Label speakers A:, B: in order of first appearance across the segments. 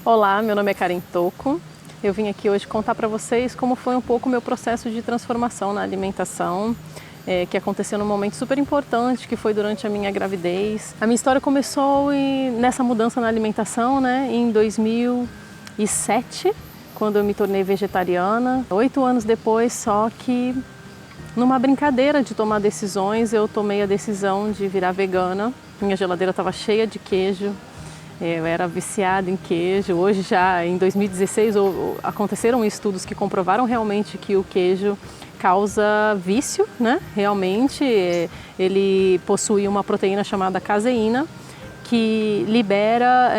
A: Olá, meu nome é Karen Tocco. Eu vim aqui hoje contar para vocês como foi um pouco o meu processo de transformação na alimentação, que aconteceu num momento super importante, que foi durante a minha gravidez. A minha história começou nessa mudança na alimentação, né, em 2007, quando eu me tornei vegetariana. 8 anos depois, só que numa brincadeira de tomar decisões, eu tomei a decisão de virar vegana. Minha geladeira estava cheia de queijo. Eu era viciada em queijo. Hoje já em 2016 aconteceram estudos que comprovaram realmente que o queijo causa vício, né? Realmente ele possui uma proteína chamada caseína que libera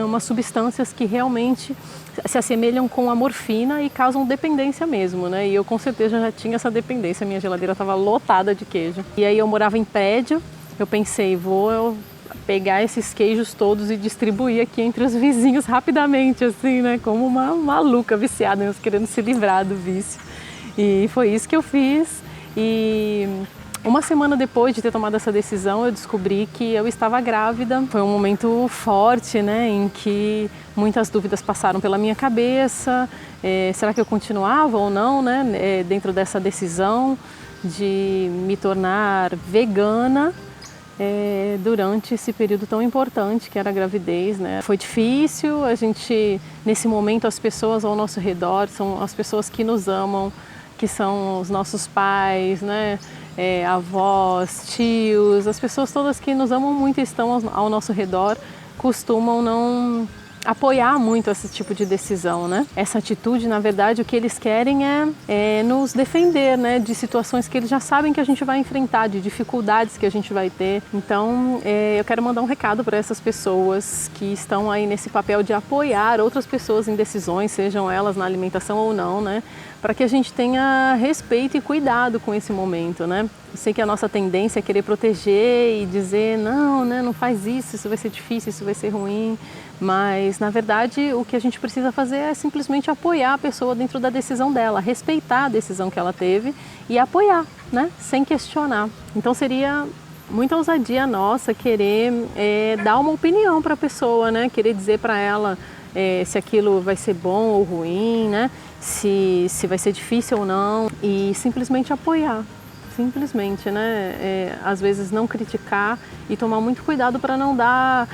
A: umas substâncias que realmente se assemelham com a morfina e causam dependência mesmo, né? E eu com certeza já tinha essa dependência, minha geladeira estava lotada de queijo. E aí eu morava em prédio, eu pensei, vou pegar esses queijos todos e distribuir aqui entre os vizinhos rapidamente, assim, né? Como uma maluca viciada, querendo se livrar do vício. E foi isso que eu fiz. E uma semana depois de ter tomado essa decisão, eu descobri que eu estava grávida. Foi um momento forte, né? Em que muitas dúvidas passaram pela minha cabeça. Será que eu continuava ou não, né? Dentro dessa decisão de me tornar vegana. Durante esse período tão importante que era a gravidez, né? Foi difícil, nesse momento as pessoas ao nosso redor são as pessoas que nos amam, que são os nossos pais, né? Avós, tios, as pessoas todas que nos amam muito e estão ao nosso redor costumam não apoiar muito esse tipo de decisão, né? Essa atitude, na verdade, o que eles querem é nos defender, né? De situações que eles já sabem que a gente vai enfrentar, de dificuldades que a gente vai ter. Então, eu quero mandar um recado para essas pessoas que estão aí nesse papel de apoiar outras pessoas em decisões, sejam elas na alimentação ou não, né? Para que a gente tenha respeito e cuidado com esse momento, né? Eu sei que a nossa tendência é querer proteger e dizer, não, né? Não faz isso vai ser difícil, isso vai ser ruim. Mas, na verdade, o que a gente precisa fazer é simplesmente apoiar a pessoa dentro da decisão dela, respeitar a decisão que ela teve e apoiar, né? Sem questionar. Então, seria muita ousadia nossa querer dar uma opinião para a pessoa, né? Querer dizer para ela se aquilo vai ser bom ou ruim, né? Se vai ser difícil ou não, e simplesmente apoiar. Simplesmente, né? Às vezes não criticar e tomar muito cuidado para não dar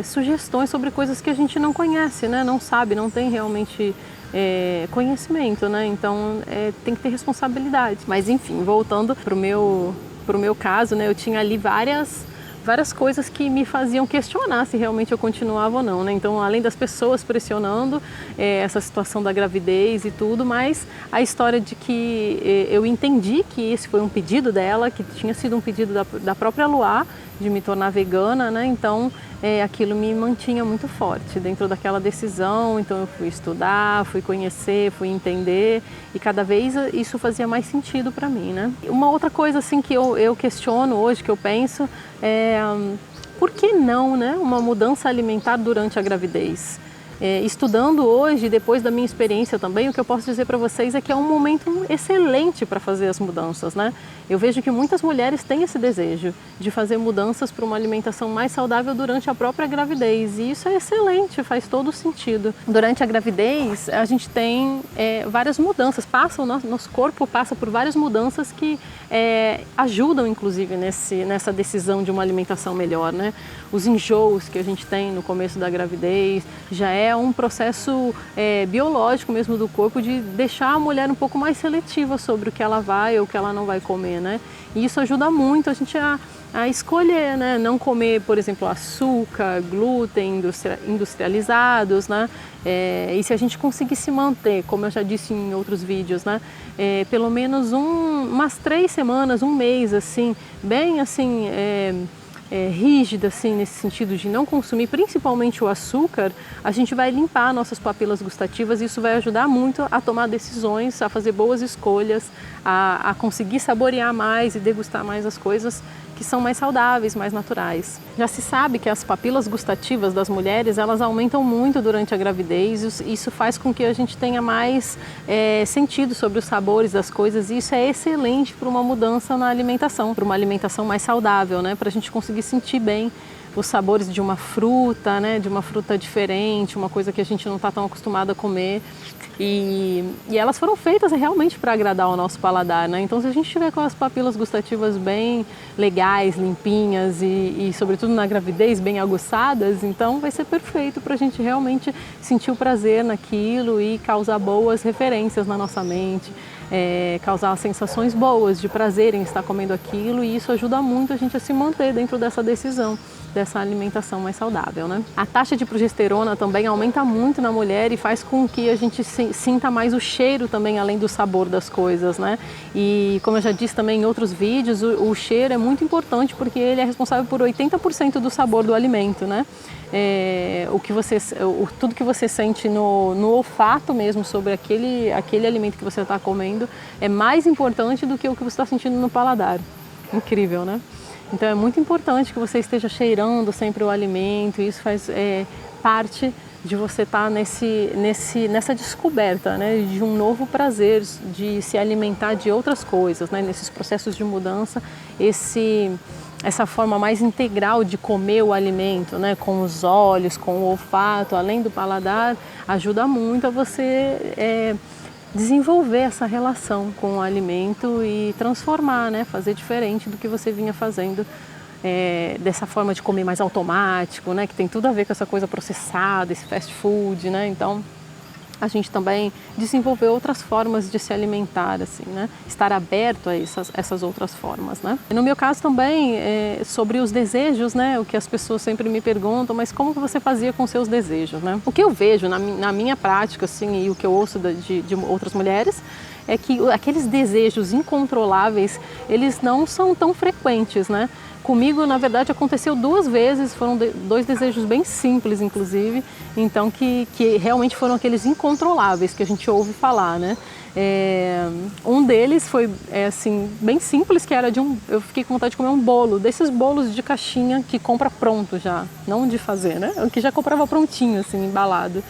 A: sugestões sobre coisas que a gente não conhece, né? Não sabe, não tem realmente conhecimento, né? Então tem que ter responsabilidade. Mas enfim, voltando pro meu caso, né? Eu tinha ali várias coisas que me faziam questionar se realmente eu continuava ou não, né? Então, além das pessoas pressionando essa situação da gravidez e tudo, mas a história de que eu entendi que esse foi um pedido dela, que tinha sido um pedido da própria Luá, de me tornar vegana, né? Então, aquilo me mantinha muito forte dentro daquela decisão. Então, eu fui estudar, fui conhecer, fui entender e cada vez isso fazia mais sentido para mim, né? Uma outra coisa assim que eu questiono hoje, que eu penso, por que não, né, uma mudança alimentar durante a gravidez? Estudando hoje, depois da minha experiência também, o que eu posso dizer para vocês é que é um momento excelente para fazer as mudanças, né? Eu vejo que muitas mulheres têm esse desejo de fazer mudanças para uma alimentação mais saudável durante a própria gravidez e isso é excelente, faz todo sentido. Durante a gravidez, a gente tem várias mudanças, nosso corpo passa por várias mudanças que ajudam, inclusive, nessa decisão de uma alimentação melhor, né? Os enjoos que a gente tem no começo da gravidez já é um processo biológico mesmo do corpo de deixar a mulher um pouco mais seletiva sobre o que ela vai ou o que ela não vai comer, né? E isso ajuda muito a gente a escolher, né? Não comer, por exemplo, açúcar, glúten industrializados, né? E se a gente conseguir se manter, como eu já disse em outros vídeos, né? Pelo menos umas 3 semanas, um mês, assim, bem assim, rígida, assim, nesse sentido de não consumir principalmente o açúcar, a gente vai limpar nossas papilas gustativas e isso vai ajudar muito a tomar decisões, a fazer boas escolhas, a conseguir saborear mais e degustar mais as coisas que são mais saudáveis, mais naturais. Já se sabe que as papilas gustativas das mulheres, elas aumentam muito durante a gravidez, isso faz com que a gente tenha mais sentido sobre os sabores das coisas e isso é excelente para uma mudança na alimentação, para uma alimentação mais saudável, né? Para a gente conseguir sentir bem os sabores de uma fruta, né, de uma fruta diferente, uma coisa que a gente não está tão acostumado a comer. E elas foram feitas realmente para agradar o nosso paladar, né? Então, se a gente tiver com as papilas gustativas bem legais, limpinhas e sobretudo na gravidez, bem aguçadas, então vai ser perfeito para a gente realmente sentir o prazer naquilo e causar boas referências na nossa mente, causar sensações boas de prazer em estar comendo aquilo, e isso ajuda muito a gente a se manter dentro dessa decisão, dessa alimentação mais saudável, né? A taxa de progesterona também aumenta muito na mulher e faz com que a gente sinta mais o cheiro também, além do sabor das coisas, né? E como eu já disse também em outros vídeos, o cheiro é muito importante porque ele é responsável por 80% do sabor do alimento, né? Tudo que você sente no olfato mesmo sobre aquele alimento que você está comendo é mais importante do que o que você está sentindo no paladar. Incrível, né? Então é muito importante que você esteja cheirando sempre o alimento, e isso faz parte de você estar nessa descoberta, né, de um novo prazer, de se alimentar de outras coisas, né, nesses processos de mudança, essa forma mais integral de comer o alimento, né, com os olhos, com o olfato, além do paladar, ajuda muito a você desenvolver essa relação com o alimento e transformar, né? Fazer diferente do que você vinha fazendo, dessa forma de comer mais automático, né? Que tem tudo a ver com essa coisa processada, esse fast food, né? Então, a gente também desenvolver outras formas de se alimentar, assim, né? Estar aberto a essas outras formas, né? E no meu caso também, sobre os desejos, né? O que as pessoas sempre me perguntam, mas como que você fazia com seus desejos, né? O que eu vejo na minha prática, assim, e o que eu ouço de outras mulheres, é que aqueles desejos incontroláveis, eles não são tão frequentes, né? Comigo, na verdade, aconteceu 2 vezes, foram 2 desejos bem simples, inclusive, então que realmente foram aqueles incontroláveis que a gente ouve falar, né? Um deles foi, assim, bem simples, que era eu fiquei com vontade de comer um bolo, desses bolos de caixinha que compra pronto já, não de fazer, né? Que já comprava prontinho, assim, embalado.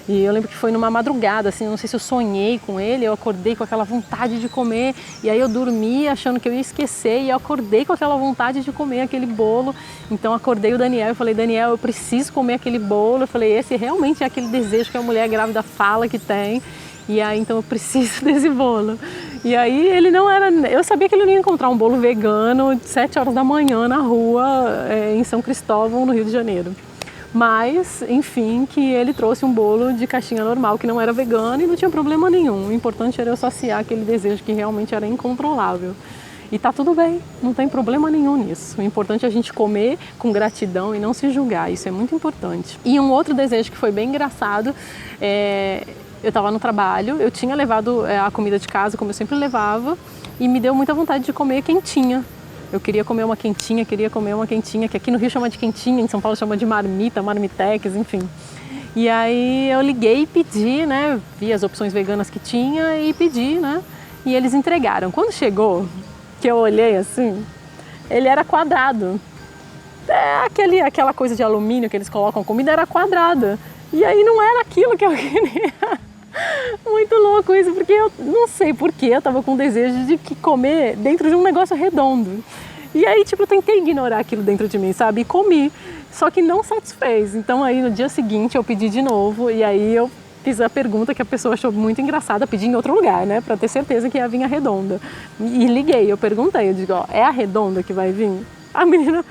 A: E eu lembro que foi numa madrugada, assim, não sei se eu sonhei com ele, eu acordei com aquela vontade de comer, e aí eu dormi achando que eu ia esquecer, e eu acordei com aquela vontade de comer aquele bolo. Então acordei o Daniel e falei, Daniel, eu preciso comer aquele bolo. Eu falei, esse realmente é aquele desejo que a mulher grávida fala que tem, e aí então eu preciso desse bolo. E aí ele não era, eu sabia que ele não ia encontrar um bolo vegano de 7 horas da manhã na rua, em São Cristóvão, no Rio de Janeiro. Mas, enfim, que ele trouxe um bolo de caixinha normal que não era vegano e não tinha problema nenhum. O importante era eu saciar aquele desejo que realmente era incontrolável. E tá tudo bem, não tem problema nenhum nisso. O importante é a gente comer com gratidão e não se julgar, isso é muito importante. E um outro desejo que foi bem engraçado, eu estava no trabalho, eu tinha levado a comida de casa, como eu sempre levava, e me deu muita vontade de comer quentinha. Eu queria comer uma quentinha, que aqui no Rio chama de quentinha, em São Paulo chama de marmita, marmitex, enfim. E aí eu liguei e pedi, né, vi as opções veganas que tinha e pedi, né, e eles entregaram. Quando chegou, que eu olhei assim, ele era quadrado. Aquela coisa de alumínio que eles colocam comida era quadrada. E aí não era aquilo que eu queria. Muito louco isso, porque eu não sei porquê, eu tava com desejo de comer dentro de um negócio redondo. E aí, tipo, eu tentei ignorar aquilo dentro de mim, sabe? E comi, só que não satisfez. Então aí no dia seguinte eu pedi de novo, e aí eu fiz a pergunta que a pessoa achou muito engraçada, pedi em outro lugar, né? Pra ter certeza que ia vir a redonda. E liguei, eu perguntei, eu digo, ó, é a redonda que vai vir? A menina...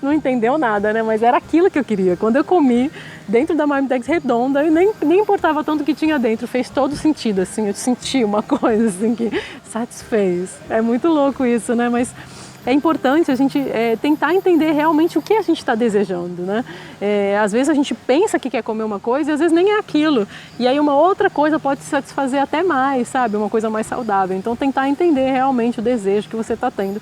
A: não entendeu nada, né? Mas era aquilo que eu queria. Quando eu comi dentro da marmitex redonda, e nem importava tanto o que tinha dentro, fez todo sentido, assim, eu senti uma coisa assim que satisfez. É muito louco isso, né? Mas é importante a gente tentar entender realmente o que a gente está desejando, né? Às vezes a gente pensa que quer comer uma coisa e às vezes nem é aquilo. E aí uma outra coisa pode te satisfazer até mais, sabe? Uma coisa mais saudável. Então tentar entender realmente o desejo que você está tendo.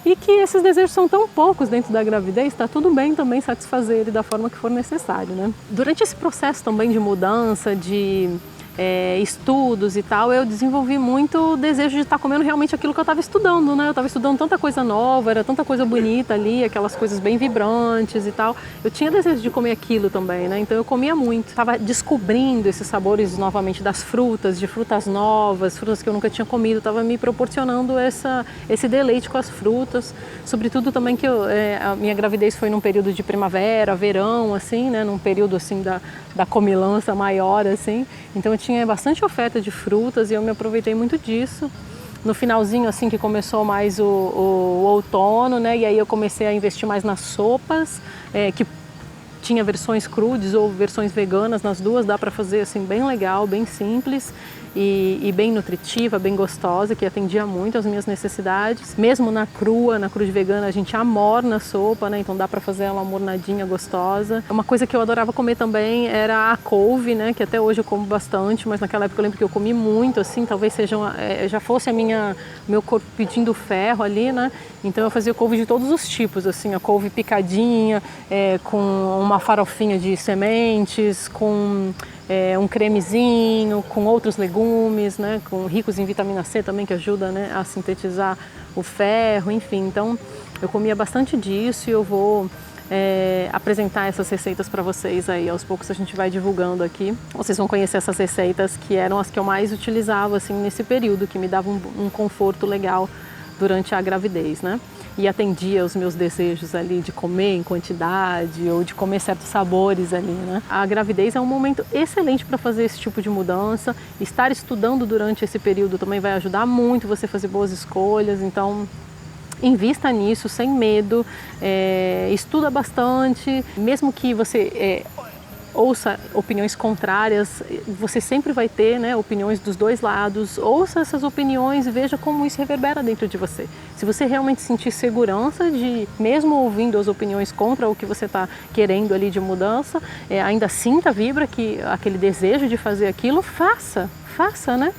A: E que esses desejos são tão poucos dentro da gravidez, está tudo bem também satisfazer ele da forma que for necessário, né? Durante esse processo também de mudança, de estudos e tal, eu desenvolvi muito o desejo de estar comendo realmente aquilo que eu estava estudando, né? Eu estava estudando tanta coisa nova, era tanta coisa bonita ali, aquelas coisas bem vibrantes e tal. Eu tinha desejo de comer aquilo também, né? Então eu comia muito. Estava descobrindo esses sabores novamente das frutas, de frutas novas, frutas que eu nunca tinha comido. Estava me proporcionando esse deleite com as frutas. Sobretudo também que a minha gravidez foi num período de primavera, verão, assim, né? Num período assim da comilança maior, assim. Então eu tinha bastante oferta de frutas e eu me aproveitei muito disso. No finalzinho, assim, que começou mais o outono, né? E aí eu comecei a investir mais nas sopas, que tinha versões crudes ou versões veganas, nas duas dá para fazer assim bem legal, bem simples e bem nutritiva, bem gostosa, que atendia muito às minhas necessidades. Mesmo na crua de vegana, a gente amorna a sopa, né? Então dá para fazer ela mornadinha, gostosa. Uma coisa que eu adorava comer também era a couve, né? Que até hoje eu como bastante, mas naquela época eu lembro que eu comi muito, assim, talvez já fosse meu corpo pedindo ferro ali, né? Então eu fazia couve de todos os tipos, assim, a couve picadinha, com uma farofinha de sementes, com um cremezinho, com outros legumes, né, ricos em vitamina C também, que ajuda, né, a sintetizar o ferro, enfim. Então eu comia bastante disso e eu vou apresentar essas receitas para vocês aí. Aos poucos a gente vai divulgando aqui. Vocês vão conhecer essas receitas que eram as que eu mais utilizava assim, nesse período, que me davam um conforto legal durante a gravidez, né? E atendia os meus desejos ali de comer em quantidade ou de comer certos sabores ali, né? A gravidez é um momento excelente para fazer esse tipo de mudança. Estar estudando durante esse período também vai ajudar muito você a fazer boas escolhas, então invista nisso sem medo, estuda bastante, mesmo que você ouça opiniões contrárias, você sempre vai ter, né, opiniões dos dois lados. Ouça essas opiniões e veja como isso reverbera dentro de você. Se você realmente sentir segurança de, mesmo ouvindo as opiniões contra o que você está querendo ali de mudança, ainda sinta, vibra aquele desejo de fazer aquilo, faça, né?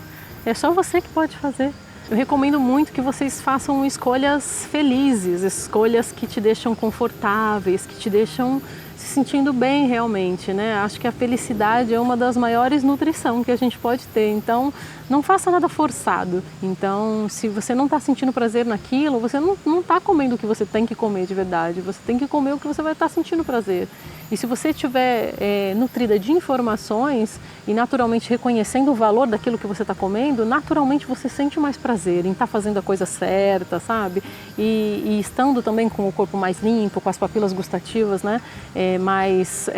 A: É só você que pode fazer. Eu recomendo muito que vocês façam escolhas felizes, escolhas que te deixam confortáveis, que te deixam se sentindo bem realmente, né? Acho que a felicidade é uma das maiores nutrição que a gente pode ter, então não faça nada forçado. Então, se você não está sentindo prazer naquilo, você não está comendo o que você tem que comer de verdade, você tem que comer o que você vai estar sentindo prazer. E se você estiver nutrida de informações e naturalmente reconhecendo o valor daquilo que você está comendo, naturalmente você sente mais prazer em estar fazendo a coisa certa, sabe? E estando também com o corpo mais limpo, com as papilas gustativas, né? Mais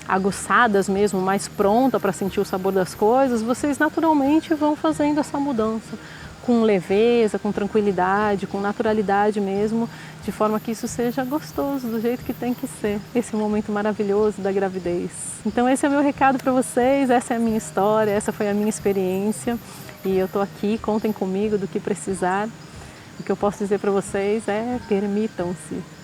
A: aguçadas mesmo, mais pronta para sentir o sabor das coisas, vocês naturalmente vão fazendo essa mudança com leveza, com tranquilidade, com naturalidade mesmo, de forma que isso seja gostoso, do jeito que tem que ser, esse momento maravilhoso da gravidez. Então esse é o meu recado para vocês, essa é a minha história, essa foi a minha experiência e eu estou aqui, contem comigo do que precisar. O que eu posso dizer para vocês é: permitam-se.